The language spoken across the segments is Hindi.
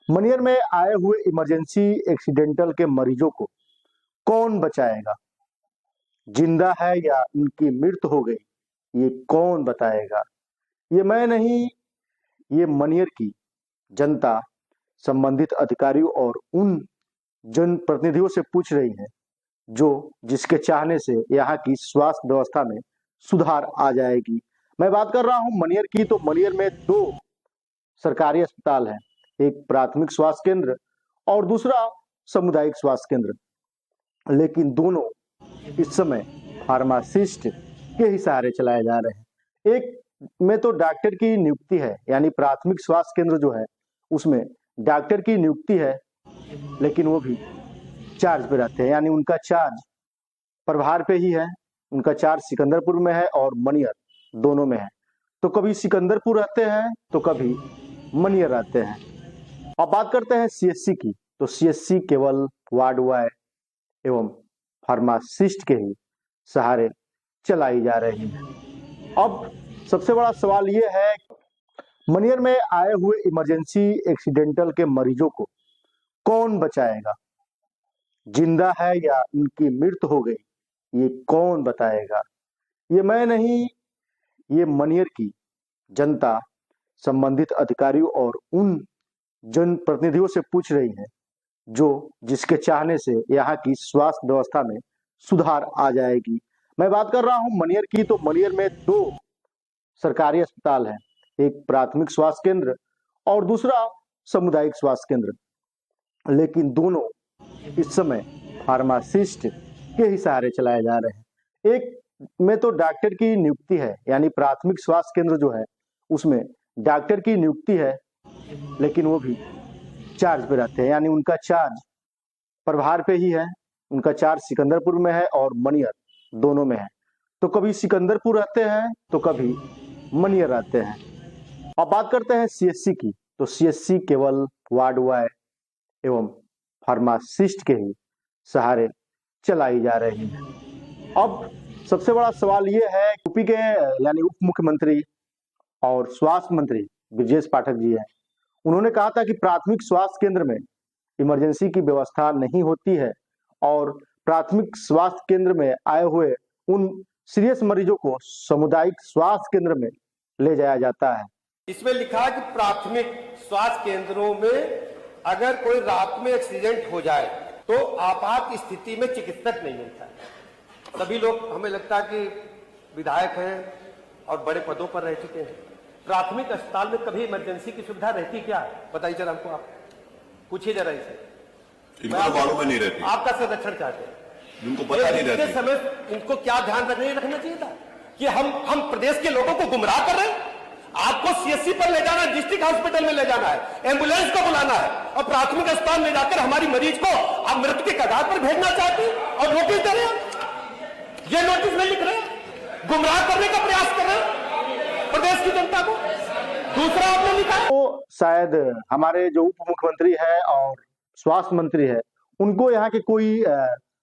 मनियर में आए हुए इमरजेंसी एक्सीडेंटल के मरीजों को कौन बचाएगा? जिंदा है या उनकी मृत्यु हो गई, ये कौन बताएगा? ये मैं नहीं, ये मनियर की जनता संबंधित अधिकारियों और उन जनप्रतिनिधियों से पूछ रही है जो जिसके चाहने से यहाँ की स्वास्थ्य व्यवस्था में सुधार आ जाएगी। मैं बात कर रहा हूँ मनियर की। तो मनियर में दो सरकारी अस्पताल हैं, एक प्राथमिक स्वास्थ्य केंद्र और दूसरा सामुदायिक स्वास्थ्य केंद्र, लेकिन दोनों इस समय फार्मासिस्ट के ही सहारे चलाए जा रहे हैं। एक में तो डॉक्टर की नियुक्ति है, यानी प्राथमिक स्वास्थ्य केंद्र जो है उसमें डॉक्टर की नियुक्ति है, लेकिन वो भी चार्ज पे रहते हैं, यानी उनका चार्ज प्रभार पे ही है। उनका चार्ज सिकंदरपुर में है और मनियर दोनों में है। तो कभी सिकंदरपुर रहते हैं तो कभी मनियर रहते हैं। अब बात करते हैं सीएचसी की। तो सीएचसी केवल वार्ड बॉय एवं फार्मासिस्ट के ही सहारे चलाई जा रही है। अब सबसे बड़ा सवाल ये है, मनियर में आए हुए इमरजेंसी एक्सीडेंटल के मरीजों को कौन बचाएगा? जिंदा है या उनकी मृत्यु हो गई, ये कौन बताएगा? ये मैं नहीं, ये मनियर की जनता संबंधित अधिकारियों और उन जनप्रतिनिधियों से पूछ रही है जो जिसके चाहने से यहाँ की स्वास्थ्य व्यवस्था में सुधार आ जाएगी। मैं बात कर रहा हूँ मनियर की। तो मनियर में दो सरकारी अस्पताल हैं, एक प्राथमिक स्वास्थ्य केंद्र और दूसरा सामुदायिक स्वास्थ्य केंद्र, लेकिन दोनों इस समय फार्मासिस्ट के ही सहारे चलाए जा रहे हैं। एक में तो डॉक्टर की नियुक्ति है, यानी प्राथमिक स्वास्थ्य केंद्र जो है उसमें डॉक्टर की नियुक्ति है, लेकिन वो भी चार्ज पे रहते हैं, यानी उनका चार्ज प्रभार पे ही है। उनका चार्ज सिकंदरपुर में है और मनियर दोनों में है। तो कभी सिकंदरपुर रहते हैं तो कभी मनियर रहते हैं। अब बात करते हैं सीएचसी की। तो सीएचसी केवल वार्ड बॉय एवं फार्मासिस्ट के ही सहारे चलाई जा रही है। अब सबसे बड़ा सवाल ये है, यूपी के यानी उप मुख्यमंत्री और स्वास्थ्य मंत्री ब्रजेश पाठक जी हैं। उन्होंने कहा था कि प्राथमिक स्वास्थ्य केंद्र में इमरजेंसी की व्यवस्था नहीं होती है और प्राथमिक स्वास्थ्य केंद्र में आए हुए उन सीरियस मरीजों को सामुदायिक स्वास्थ्य केंद्र में ले जाया जाता है। इसमें लिखा है कि प्राथमिक स्वास्थ्य केंद्रों में अगर कोई रात में एक्सीडेंट हो जाए तो आपात स्थिति में चिकित्सक नहीं मिलता है। सभी लोग, हमें लगता है कि विधायक हैं और बड़े पदों पर रह चुके हैं। प्राथमिक अस्पताल में कभी इमरजेंसी की सुविधा रहती क्या है? बताइए जरा हमको, आप पूछिए जरा इसे। मालूम नहीं रहती। आपका संरक्षण चाहते हैं, उनको पता नहीं रहता। समय उनको क्या ध्यान रखना चाहिए था कि हम प्रदेश के लोगों को गुमराह कर रहे हैं। आपको सीएचसी पर ले जाना है, डिस्ट्रिक्ट हॉस्पिटल में ले जाना है, एम्बुलेंस को बुलाना है और प्राथमिक अस्पताल में जाकर हमारी मरीज को आप मृत्यु के कगार पर भेजना चाहते हैं और नोटिस दे रहे हैं। ये नोटिस नहीं लिख रहे, गुमराह करने का प्रयास कर रहे हैं प्रदेश की जनता को। दूसरा आपने लिखा तो शायद हमारे जो उप मुख्यमंत्री है और स्वास्थ्य मंत्री है, उनको यहाँ के कोई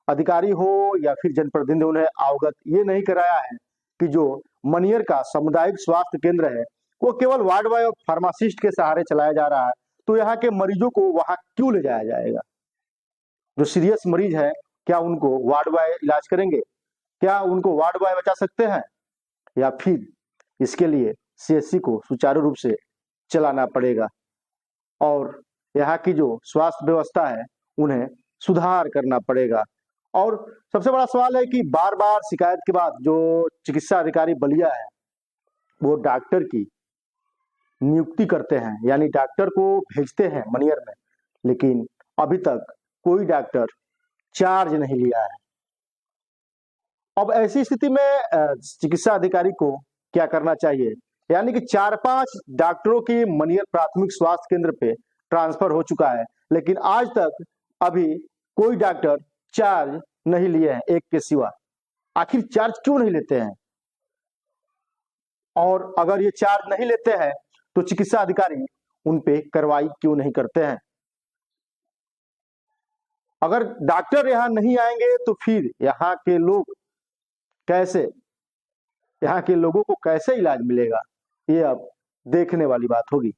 अधिकारी हो या फिर जनप्रतिनिधि उन्हें अवगत ये नहीं कराया है कि जो मनियर का सामुदायिक स्वास्थ्य केंद्र है वो केवल वार्ड बॉय और फार्मासिस्ट के सहारे चलाया जा रहा है। तो यहाँ के मरीजों को वहां क्यों ले जाया जाएगा? जो सीरियस मरीज है, क्या उनको वार्ड बॉय इलाज करेंगे? क्या उनको वार्ड बॉय बचा सकते हैं? या फिर इसके लिए सीएचसी को सुचारू रूप से चलाना पड़ेगा और यहाँ की जो स्वास्थ्य व्यवस्था है उन्हें सुधार करना पड़ेगा। और सबसे बड़ा सवाल है कि बार बार शिकायत के बाद जो चिकित्सा अधिकारी बलिया है वो डॉक्टर की नियुक्ति करते हैं, यानी डॉक्टर को भेजते हैं मनियर में, लेकिन अभी तक कोई डॉक्टर चार्ज नहीं लिया है। अब ऐसी स्थिति में चिकित्सा अधिकारी को क्या करना चाहिए? यानी कि 4-5 डॉक्टरों की मनियर प्राथमिक स्वास्थ्य केंद्र पे ट्रांसफर हो चुका है, लेकिन आज तक अभी कोई डॉक्टर चार्ज नहीं लिए हैं, एक के सिवा। आखिर चार्ज क्यों नहीं लेते हैं? और अगर ये चार्ज नहीं लेते हैं तो चिकित्सा अधिकारी उन पे कार्रवाई क्यों नहीं करते हैं? अगर डॉक्टर यहाँ नहीं आएंगे तो फिर यहाँ के लोग कैसे, यहाँ के लोगों को कैसे इलाज मिलेगा? ये अब देखने वाली बात होगी।